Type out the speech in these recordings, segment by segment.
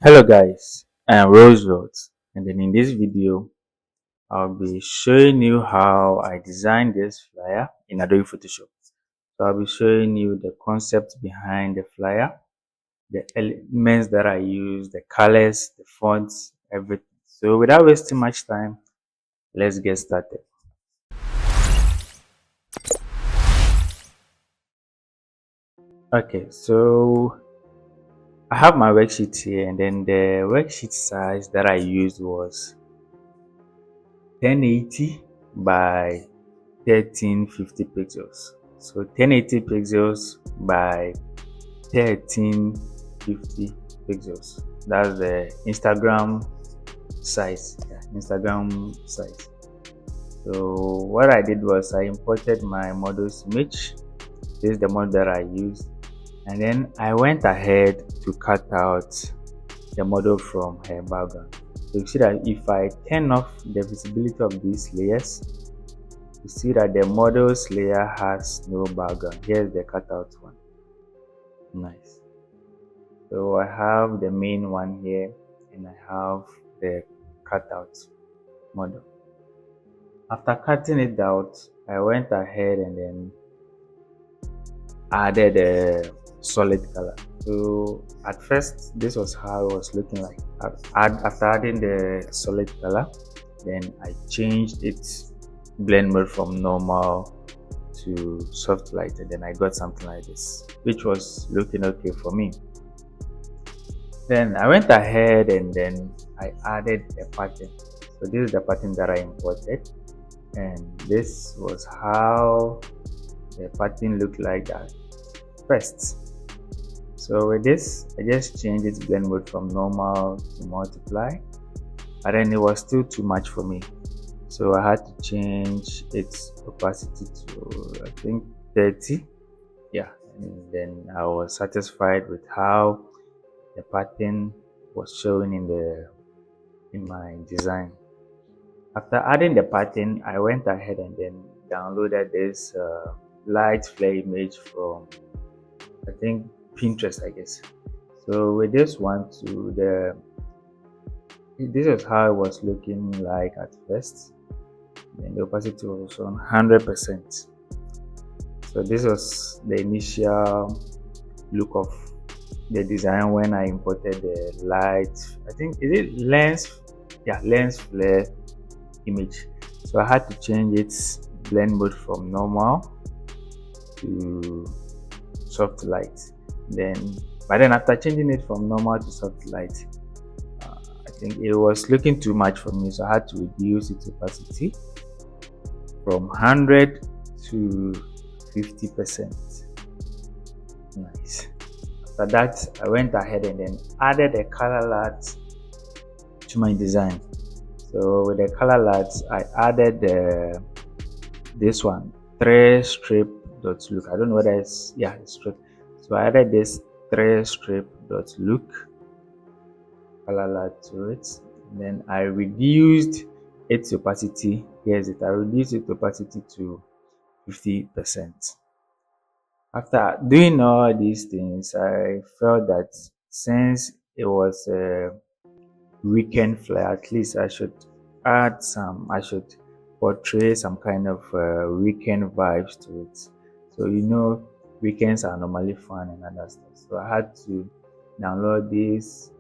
Hello guys, I am Roosevelt, and then in this video I'll be showing you how I designed this flyer in Adobe Photoshop. So I'll be showing you the concept behind the flyer, the elements that I use, the colors, the fonts, everything. So without wasting much time, let's get started. Okay, so I have my worksheet here, and then the worksheet size that I used was 1080 by 1350 pixels. So 1080 pixels by 1350 pixels. That's the Instagram size. Yeah, Instagram size. So what I did was I imported my model's image. This is the model that I used, and then I went ahead to cut out the model from her background. So you see that if I turn off the visibility of these layers, you see that the model's layer has no background. Here's the cutout one. Nice. So I have the main one here, and I have the cutout model. After cutting it out, I went ahead and then added a solid color. So at first this was how it was looking like. After adding the solid color, then I changed its blend mode from normal to soft light, and then I got something like this, which was looking okay for me. Then I went ahead and then I added a pattern. So this is the pattern that I imported, and this was how the pattern looked like that first. So with this, I just changed its blend mode from normal to multiply, but then it was still too much for me. So I had to change its opacity to, I think, 30. Yeah, and then I was satisfied with how the pattern was showing in my design. After adding the pattern, I went ahead and then downloaded this light flare image from, I think, Pinterest, I guess. So with this one too, this is how it was looking like at first. Then the opacity was on 100%. So this was the initial look of the design when I imported the light, I think, is it lens? Yeah, lens flare image. So I had to change its blend mode from normal to soft light. But then after changing it from normal to soft light, I think it was looking too much for me, so I had to reduce its opacity from 100 to 50%. Nice. After that, I went ahead and then added a color LUT to my design. So with the color LUTs, I added this one, 3strip.look. I don't know whether it's, yeah, it's strip. So I added this 3strip.look color LUT to it. And then I reduced its opacity. Here's it. I reduced its opacity to 50%. After doing all these things, I felt that since it was a weekend flare, at least I should portray some kind of weekend vibes to it. So weekends are normally fun and other stuff. So I had to download this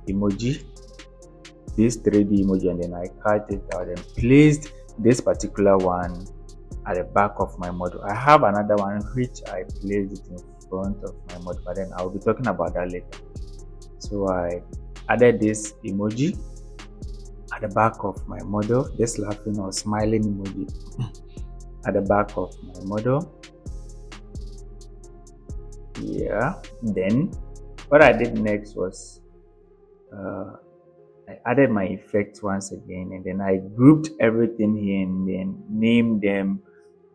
emoji, this 3D emoji, and then I cut it out and placed this particular one at the back of my model. I have another one which I placed it in front of my model, but then I'll be talking about that later. So I added this emoji at the back of my model, this laughing or smiling emoji at the back of my model. Yeah, then what I did next was I added my effects once again, and then I grouped everything here and then named them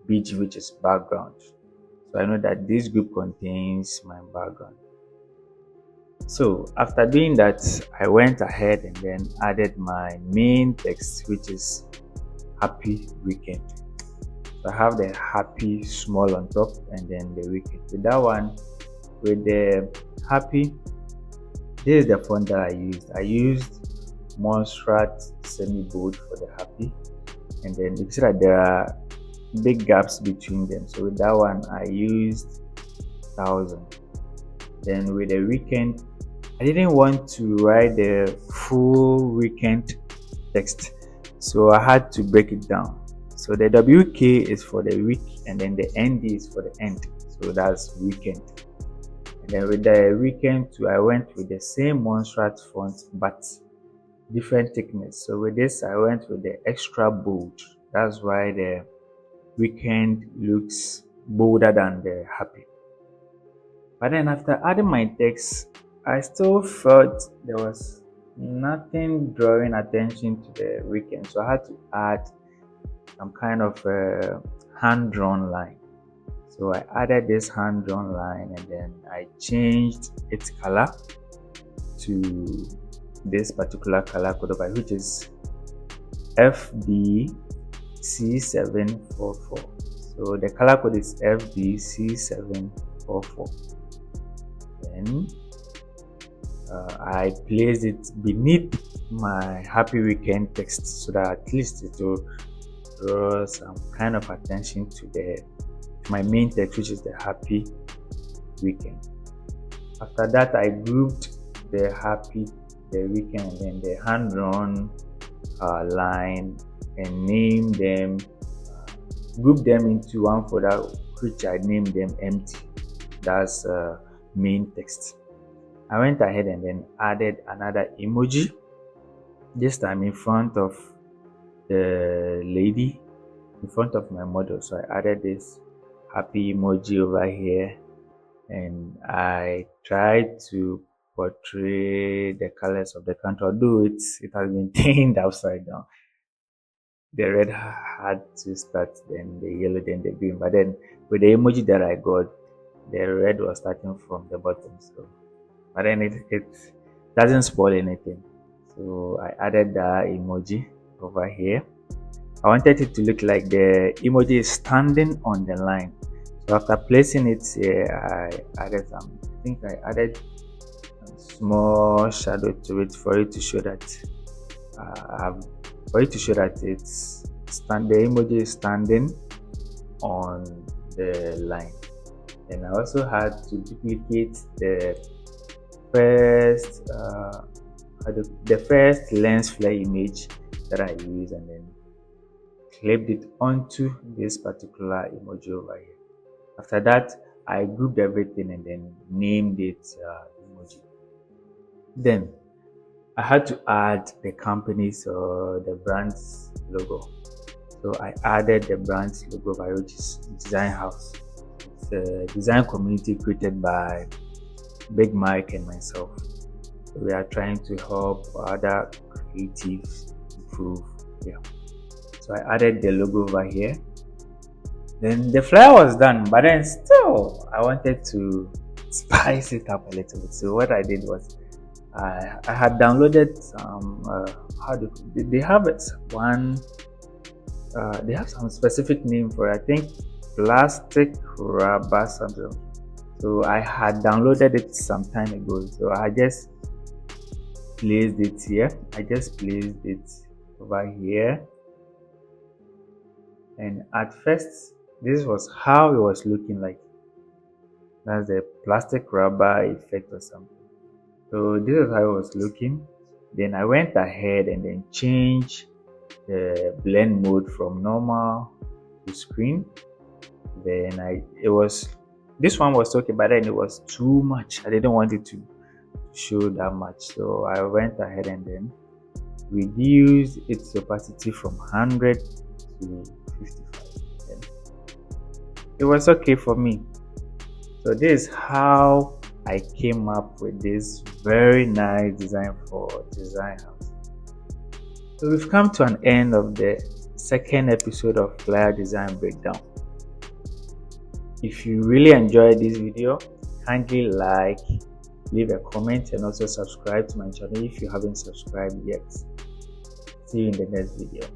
beach, which is background. So I know that this group contains my background. So after doing that, I went ahead and then added my main text, which is happy weekend. So I have the happy small on top and then the weekend. With that one, with the happy, This is the font that I used. I used Monstrat semi-bold for the happy, and then you see that there are big gaps between them. So with that one, I used 1000. Then with the weekend, I didn't want to write the full weekend text, so I had to break it down. So the WK is for the week, and then the ND is for the end. So that's weekend. And then with the weekend too, I went with the same Monstrat font but different thickness. So with this, I went with the extra bold. That's why the weekend looks bolder than the happy. But then after adding my text, I still felt there was nothing drawing attention to the weekend. So I had to add some kind of a hand-drawn line. So I added this hand-drawn line, and then I changed its color to this particular color code by which is FBC744. So the color code is FBC744. Then I placed it beneath my happy weekend text so that at least it will draw some kind of attention to my main text, which is the happy weekend. After that, I grouped the weekend, and then the hand-drawn line, and named them, grouped them into one folder, which I named them empty. That's main text. I went ahead and then added another emoji, this time in front of the lady, in front of my model. So I added this happy emoji over here, and I tried to portray the colors of the country, although it has been turned upside down. The red had to start, then the yellow, then the green. But then with the emoji that I got, the red was starting from the bottom. So, but then it doesn't spoil anything. So I added the emoji over here. I wanted it to look like the emoji is standing on the line. So after placing it here, I added a small shadow to it for it to show that the emoji is standing on the line. And I also had to duplicate the first lens flare image that I used, and then clipped it onto this particular emoji over here. After that, I grouped everything and then named it emoji. Then I had to add the company's or the brand's logo. So I added the brand's logo, by which is Design House. It's a design community created by Big Mike and myself. So we are trying to help other creatives improve. Yeah. So I added the logo over here. Then the flyer was done, but then still I wanted to spice it up a little bit. So what I did was I had downloaded some they have they have some specific name for it. I think plastic rubber something. So I had downloaded it some time ago. So I just placed it here. I just placed it over here. And at first, this was how it was looking like. That's the plastic rubber effect or something. So this is how it was looking. Then I went ahead and then changed the blend mode from normal to screen. Then this one was okay, but then it was too much. I didn't want it to show that much, so I went ahead and then reduced its opacity from 100 to 55. It was okay for me. So this is how I came up with this very nice design for Design House. So we've come to an end of the second episode of Flyer Design Breakdown. If you really enjoyed this video, kindly like, leave a comment, and also subscribe to my channel if you haven't subscribed yet. See you in the next video.